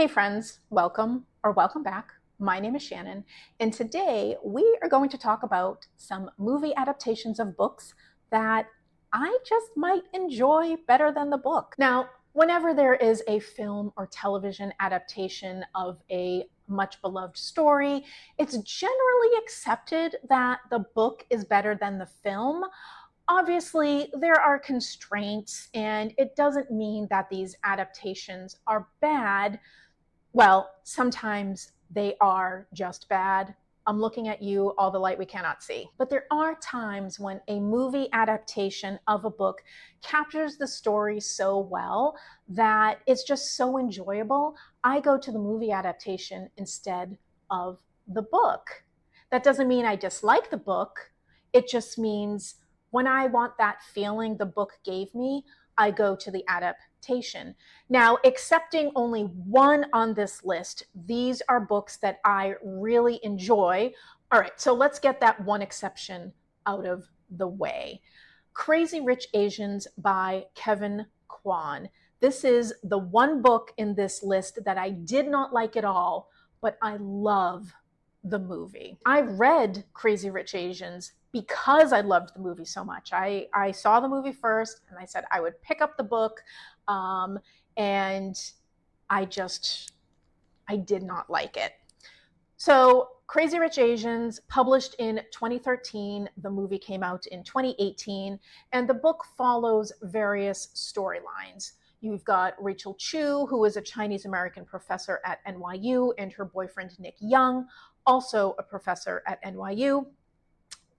Hey friends, welcome or welcome back. My name is Shannon, and today we are going to talk about some movie adaptations of books that I just might enjoy better than the book. Now, whenever there is a film or television adaptation of a much beloved story, it's generally accepted that the book is better than the film. Obviously, there are constraints, and it doesn't mean that these adaptations are bad. Well, sometimes they are just bad. I'm looking at you, all the light we cannot see. But there are times when a movie adaptation of a book captures the story so well that it's just so enjoyable. I go to the movie adaptation instead of the book. That doesn't mean I dislike the book. It just means when I want that feeling the book gave me, I go to the adaptation. Now, accepting only one on this list, these are books that I really enjoy. All right, so let's get that one exception out of the way. Crazy Rich Asians by Kevin Kwan. This is the one book in this list that I did not like at all, but I love the movie. I read Crazy Rich Asians because I loved the movie so much. I saw the movie first and I said I would pick up the book. And I did not like it. So Crazy Rich Asians, published in 2013, the movie came out in 2018, and the book follows various storylines. You've got Rachel Chu, who is a Chinese American professor at NYU, and her boyfriend Nick Young, also a professor at NYU,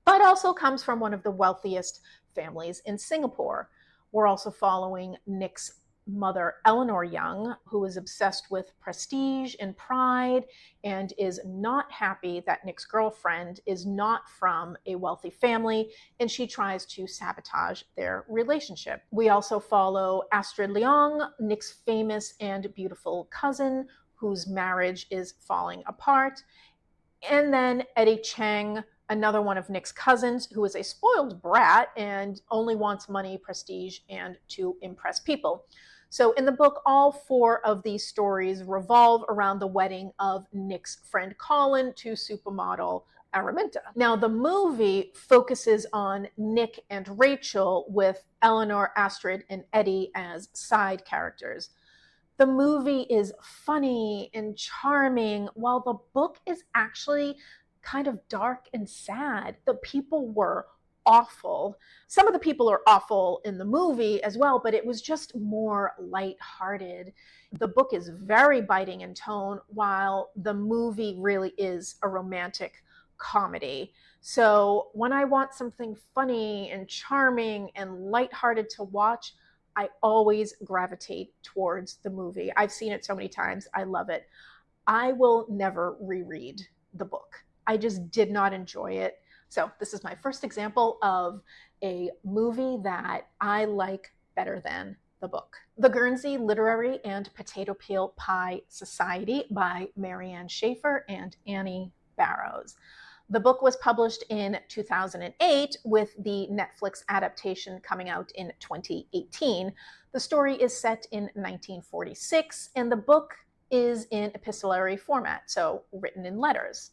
but also comes from one of the wealthiest families in Singapore. We're also following Nick's mother, Eleanor Young, who is obsessed with prestige and pride and is not happy that Nick's girlfriend is not from a wealthy family, and she tries to sabotage their relationship. We also follow Astrid Leong, Nick's famous and beautiful cousin, whose marriage is falling apart, and then Eddie Cheng, another one of Nick's cousins, who is a spoiled brat and only wants money, prestige, and to impress people. So in the book, all four of these stories revolve around the wedding of Nick's friend Colin to supermodel Araminta. Now, the movie focuses on Nick and Rachel, with Eleanor, Astrid, and Eddie as side characters. The movie is funny and charming, while the book is actually kind of dark and sad. The people were awful. Some of the people are awful in the movie as well, but it was just more lighthearted. The book is very biting in tone, while the movie really is a romantic comedy. So when I want something funny and charming and lighthearted to watch, I always gravitate towards the movie. I've seen it so many times. I love it. I will never reread the book. I just did not enjoy it. So this is my first example of a movie that I like better than the book. The Guernsey Literary and Potato Peel Pie Society by Marianne Schaffer and Annie Barrows. The book was published in 2008, with the Netflix adaptation coming out in 2018. The story is set in 1946, and the book is in epistolary format, so written in letters.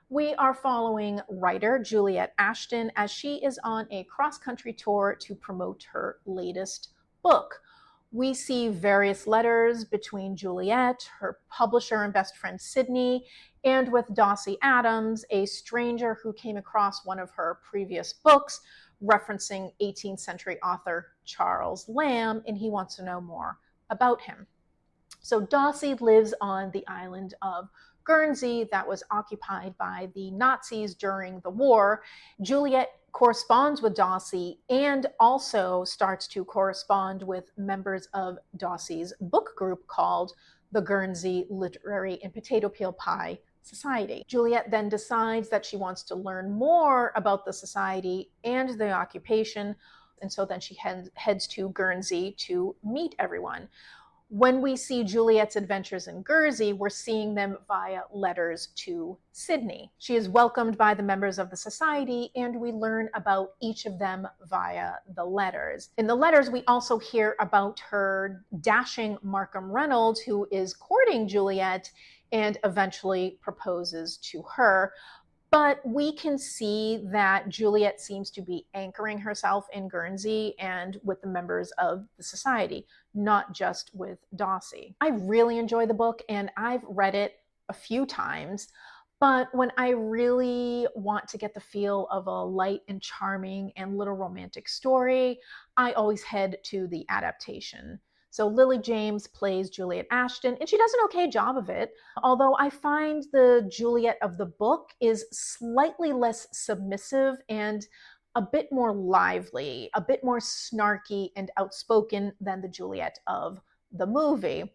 We are following writer Juliet Ashton as she is on a cross-country tour to promote her latest book. We see various letters between Juliet, her publisher and best friend Sydney, and with Dossie Adams, a stranger who came across one of her previous books referencing 18th century author Charles Lamb, and he wants to know more about him. So Dossie lives on the island of Guernsey that was occupied by the Nazis during the war. Juliet corresponds with Dossie and also starts to correspond with members of Dossie's book group called the Guernsey Literary and Potato Peel Pie Society. Juliet then decides that she wants to learn more about the society and the occupation, and so then she heads to Guernsey to meet everyone. When we see Juliet's adventures in Guernsey, we're seeing them via letters to Sydney. She is welcomed by the members of the society, and we learn about each of them via the letters. In the letters, we also hear about her dashing Markham Reynolds, who is courting Juliet and eventually proposes to her. But we can see that Juliet seems to be anchoring herself in Guernsey and with the members of the society, not just with Dossie. I really enjoy the book and I've read it a few times, but when I really want to get the feel of a light and charming and little romantic story, I always head to the adaptation. So Lily James plays Juliet Ashton, and she does an okay job of it, although I find the Juliet of the book is slightly less submissive and a bit more lively, a bit more snarky and outspoken than the Juliet of the movie.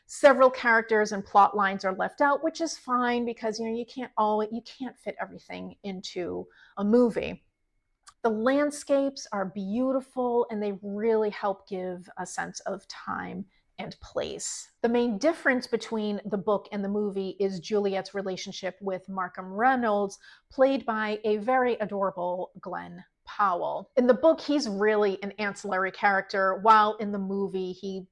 Several characters and plot lines are left out, which is fine because you can't fit everything into a movie. The landscapes are beautiful and they really help give a sense of time and place. The main difference between the book and the movie is Juliet's relationship with Markham Reynolds, played by a very adorable Glenn Powell. In the book, he's really an ancillary character, while in the movie, he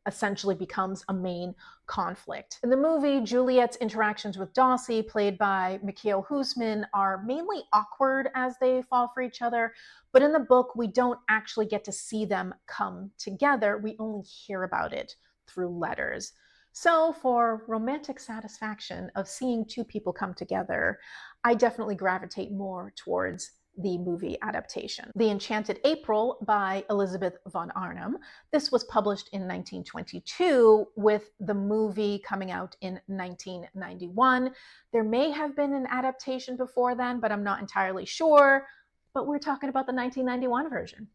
essentially becomes a main conflict. In the movie, Juliet's interactions with Dossie, played by Mikhail Husman, are mainly awkward as they fall for each other, but in the book, we don't actually get to see them come together. We only hear about it through letters. So for romantic satisfaction of seeing two people come together, I definitely gravitate more towards the movie adaptation. The Enchanted April by Elizabeth von Arnim. This was published in 1922 with the movie coming out in 1991. There may have been an adaptation before then, but I'm not entirely sure. But we're talking about the 1991 version.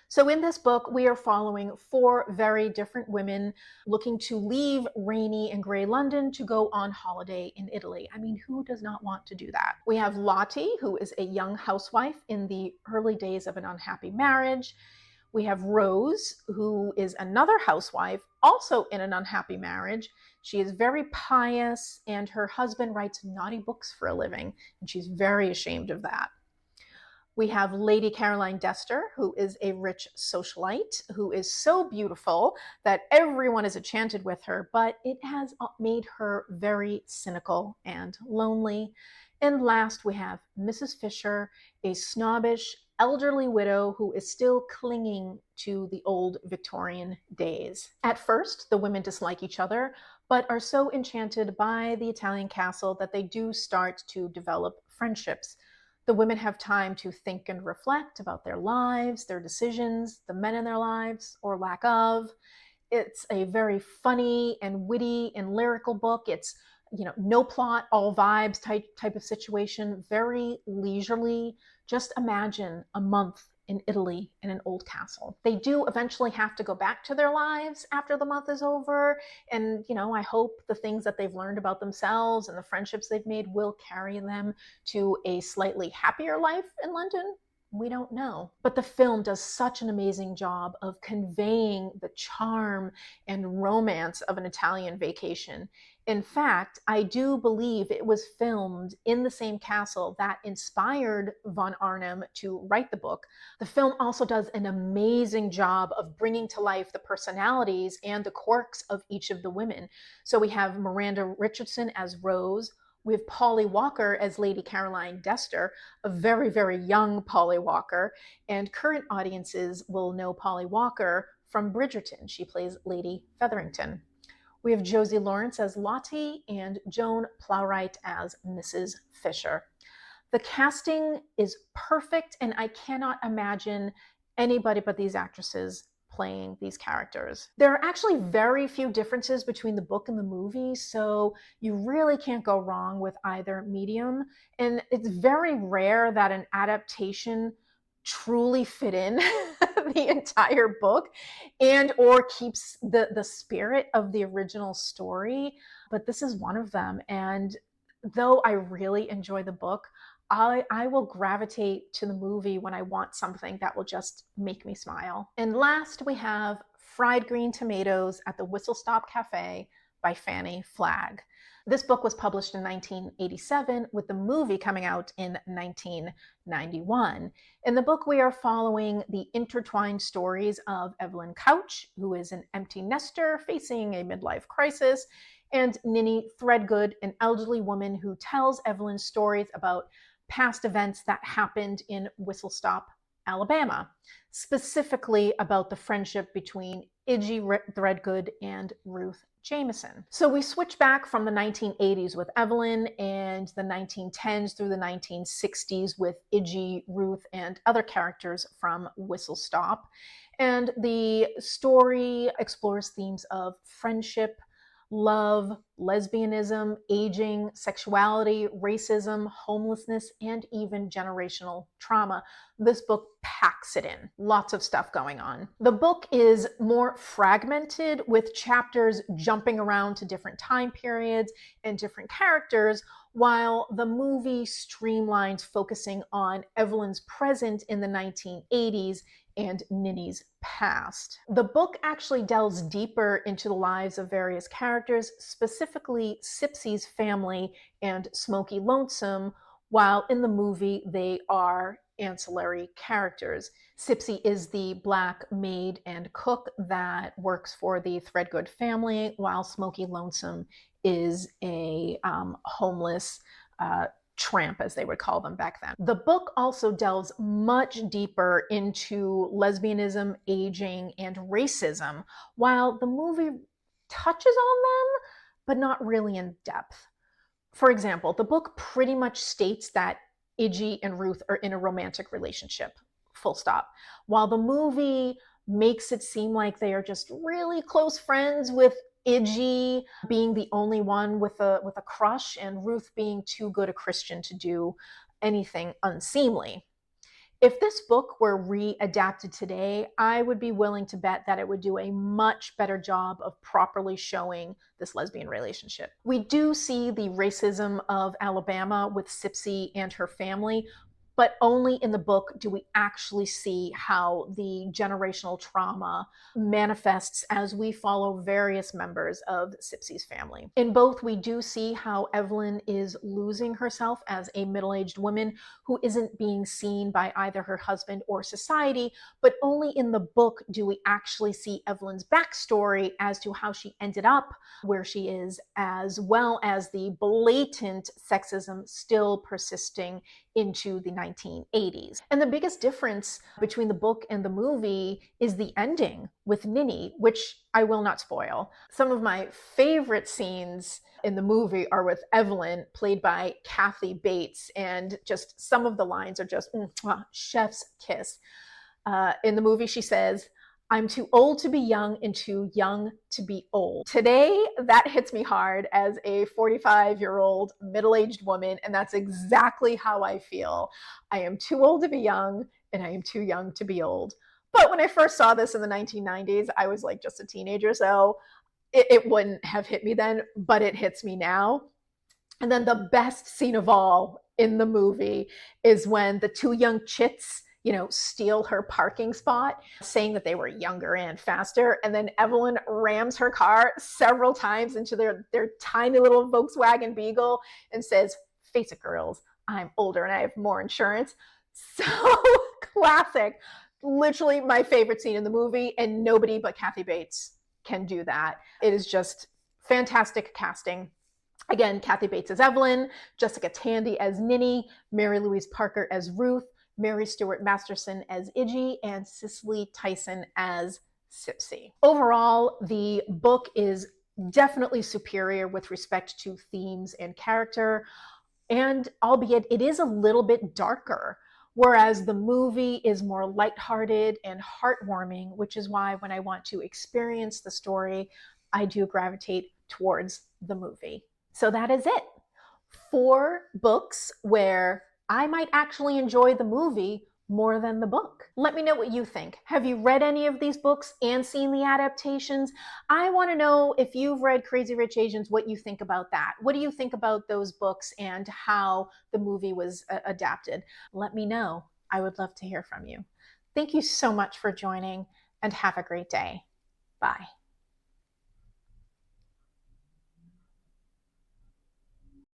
So in this book, we are following four very different women looking to leave rainy and gray London to go on holiday in Italy. I mean, who does not want to do that? We have Lottie, who is a young housewife in the early days of an unhappy marriage. We have Rose, who is another housewife, also in an unhappy marriage. She is very pious, and her husband writes naughty books for a living, and she's very ashamed of that. We have Lady Caroline Dester, who is a rich socialite, who is so beautiful that everyone is enchanted with her, but it has made her very cynical and lonely. And last, we have Mrs. Fisher, a snobbish, elderly widow who is still clinging to the old Victorian days. At first, the women dislike each other, but are so enchanted by the Italian castle that they do start to develop friendships. The women have time to think and reflect about their lives, their decisions, the men in their lives, or lack of. It's a very funny and witty and lyrical book. It's, no plot, all vibes type of situation, very leisurely. Just imagine a month in Italy in an old castle. They do eventually have to go back to their lives after the month is over. And, I hope the things that they've learned about themselves and the friendships they've made will carry them to a slightly happier life in London. We don't know. But the film does such an amazing job of conveying the charm and romance of an Italian vacation. In fact, I do believe it was filmed in the same castle that inspired von Arnim to write the book. The film also does an amazing job of bringing to life the personalities and the quirks of each of the women. So we have Miranda Richardson as Rose. We have Polly Walker as Lady Caroline Dester, a very, very young Polly Walker. And current audiences will know Polly Walker from Bridgerton. She plays Lady Featherington. We have Josie Lawrence as Lottie and Joan Plowright as Mrs. Fisher. The casting is perfect, and I cannot imagine anybody but these actresses playing these characters. There are actually very few differences between the book and the movie, so you really can't go wrong with either medium. And it's very rare that an adaptation truly fit in the entire book and or keeps the spirit of the original story. But this is one of them. And though I really enjoy the book, I will gravitate to the movie when I want something that will just make me smile. And last, we have Fried Green Tomatoes at the Whistle Stop Cafe by Fannie Flagg. This book was published in 1987, with the movie coming out in 1991. In the book, we are following the intertwined stories of Evelyn Couch, who is an empty nester facing a midlife crisis, and Ninny Threadgood, an elderly woman who tells Evelyn stories about past events that happened in Whistle Stop, Alabama, specifically about the friendship between Idgie Threadgood and Ruth Jameson. So we switch back from the 1980s with Evelyn and the 1910s through the 1960s with Idgie, Ruth, and other characters from Whistle Stop. And the story explores themes of friendship, love, lesbianism, aging, sexuality, racism, homelessness, and even generational trauma. This book packs it in. Lots of stuff going on. The book is more fragmented, with chapters jumping around to different time periods and different characters, while the movie streamlines, focusing on Evelyn's present in the 1980s and Ninny's past. The book actually delves deeper into the lives of various characters, specifically Sipsy's family and Smokey Lonesome, while in the movie they are ancillary characters. Sipsy is the black maid and cook that works for the Threadgood family, while Smokey Lonesome is a homeless tramp, as they would call them back then. The book also delves much deeper into lesbianism, aging, and racism, while the movie touches on them, but not really in depth. For example, the book pretty much states that Idgie and Ruth are in a romantic relationship, full stop, while the movie makes it seem like they are just really close friends, with Idgie being the only one with a crush, and Ruth being too good a Christian to do anything unseemly. If this book were readapted today, I would be willing to bet that it would do a much better job of properly showing this lesbian relationship. We do see the racism of Alabama with Sipsy and her family, but only in the book do we actually see how the generational trauma manifests as we follow various members of Sipsy's family. In both, we do see how Evelyn is losing herself as a middle-aged woman who isn't being seen by either her husband or society, but only in the book do we actually see Evelyn's backstory as to how she ended up where she is, as well as the blatant sexism still persisting into the 1980s. And the biggest difference between the book and the movie is the ending with Ninny, which I will not spoil. Some of my favorite scenes in the movie are with Evelyn, played by Kathy Bates, and just some of the lines are just chef's kiss. In the movie, she says, "I'm too old to be young and too young to be old." Today, that hits me hard as a 45-year-old middle-aged woman, and that's exactly how I feel. I am too old to be young, and I am too young to be old. But when I first saw this in the 1990s, I was like just a teenager, so it wouldn't have hit me then, but it hits me now. And then the best scene of all in the movie is when the two young chits steal her parking spot, saying that they were younger and faster. And then Evelyn rams her car several times into their tiny little Volkswagen Beetle and says, "Face it, girls, I'm older and I have more insurance." So classic. Literally my favorite scene in the movie, and nobody but Kathy Bates can do that. It is just fantastic casting. Again, Kathy Bates as Evelyn, Jessica Tandy as Ninny, Mary Louise Parker as Ruth, Mary Stuart Masterson as Idgie, and Cicely Tyson as Sipsy. Overall, the book is definitely superior with respect to themes and character, and albeit it is a little bit darker, whereas the movie is more lighthearted and heartwarming, which is why when I want to experience the story, I do gravitate towards the movie. So that is it. 4 books where I might actually enjoy the movie more than the book. Let me know what you think. Have you read any of these books and seen the adaptations? I want to know, if you've read Crazy Rich Asians, what you think about that. What do you think about those books and how the movie was adapted? Let me know. I would love to hear from you. Thank you so much for joining, and have a great day. Bye.